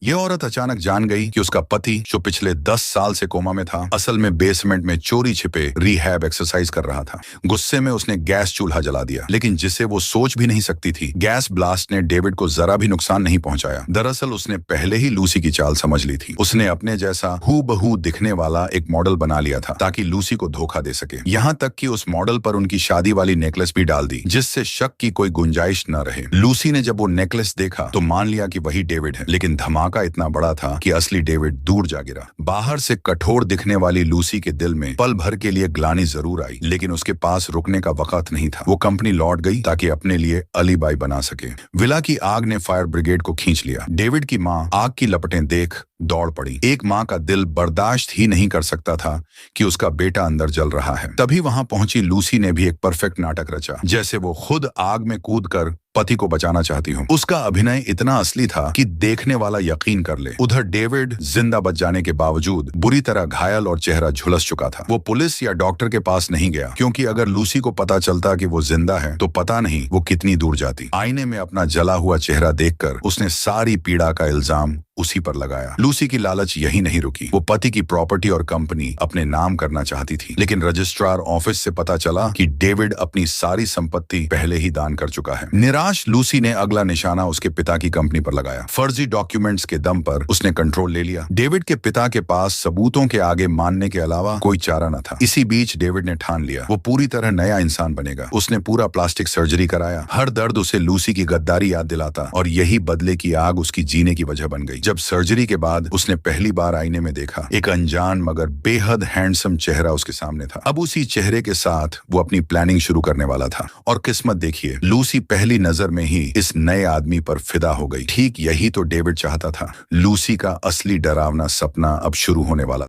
यह औरत अचानक जान गई कि उसका पति, जो पिछले 10 साल से कोमा में था, असल में बेसमेंट में चोरी छिपे रिहैब एक्सरसाइज कर रहा था। गुस्से में उसने गैस चूल्हा जला दिया, लेकिन जिसे वो सोच भी नहीं सकती थी, गैस ब्लास्ट ने डेविड को जरा भी नुकसान नहीं पहुंचाया। दरअसल उसने पहले ही लूसी की चाल समझ ली थी। उसने अपने जैसा हूबहू दिखने वाला एक मॉडल बना लिया था ताकि लूसी को धोखा दे सके। यहाँ तक कि उस मॉडल पर उनकी शादी वाली नेकलेस भी डाल दी, जिससे शक की कोई गुंजाइश न रहे। लूसी ने जब वो नेकलेस देखा तो मान लिया कि वही डेविड है, लेकिन धमाका इतना बड़ा था कि असली डेविड दूर जा गिरा। बाहर से कठोर दिखने वाली लूसी के दिल में पल भर के लिए ग्लानि जरूर आई, लेकिन उसके पास रुकने का वक्त नहीं था। वो कंपनी लौट गई ताकि अपने लिए अलीबाई बना सके। विला की आग ने फायर ब्रिगेड को खींच लिया। डेविड की माँ आग की लपटें देख दौड़ पड़ी। एक माँ का दिल बर्दाश्त ही नहीं कर सकता था कि उसका बेटा अंदर जल रहा है। तभी वहां पहुंची लूसी ने भी एक परफेक्ट नाटक रचा, जैसे वो खुद आग में कूदकर पति को बचाना चाहती हूँ। उसका अभिनय इतना असली था कि देखने वाला यकीन कर ले। उधर डेविड जिंदा बच जाने के बावजूद बुरी तरह घायल और चेहरा झुलस चुका था। वो पुलिस या डॉक्टर के पास नहीं गया, क्योंकि अगर लूसी को पता चलता कि वो जिंदा है तो पता नहीं वो कितनी दूर जाती। आईने में अपना जला हुआ चेहरा देखकर उसने सारी पीड़ा का इल्जाम उसी पर लगाया। लूसी की लालच यही नहीं रुकी। वो पति की प्रॉपर्टी और कंपनी अपने नाम करना चाहती थी, लेकिन रजिस्ट्रार ऑफिस से पता चला कि डेविड अपनी सारी संपत्ति पहले ही दान कर चुका है। निराश लूसी ने अगला निशाना उसके पिता की कंपनी पर लगाया। फर्जी डॉक्यूमेंट्स के दम पर उसने कंट्रोल ले लिया। डेविड के पिता के पास सबूतों के आगे मानने के अलावा कोई चारा न था। इसी बीच डेविड ने ठान लिया वो पूरी तरह नया इंसान बनेगा। उसने पूरा प्लास्टिक सर्जरी कराया। हर दर्द उसे लूसी की गद्दारी याद दिलाता, और यही बदले की आग उसकी जीने की वजह बन गई। जब सर्जरी के बाद उसने पहली बार आईने में देखा, एक अनजान मगर बेहद हैंडसम चेहरा उसके सामने था। अब उसी चेहरे के साथ वो अपनी प्लानिंग शुरू करने वाला था। और किस्मत देखिए, लूसी पहली नजर में ही इस नए आदमी पर फिदा हो गई। ठीक यही तो डेविड चाहता था। लूसी का असली डरावना सपना अब शुरू होने वाला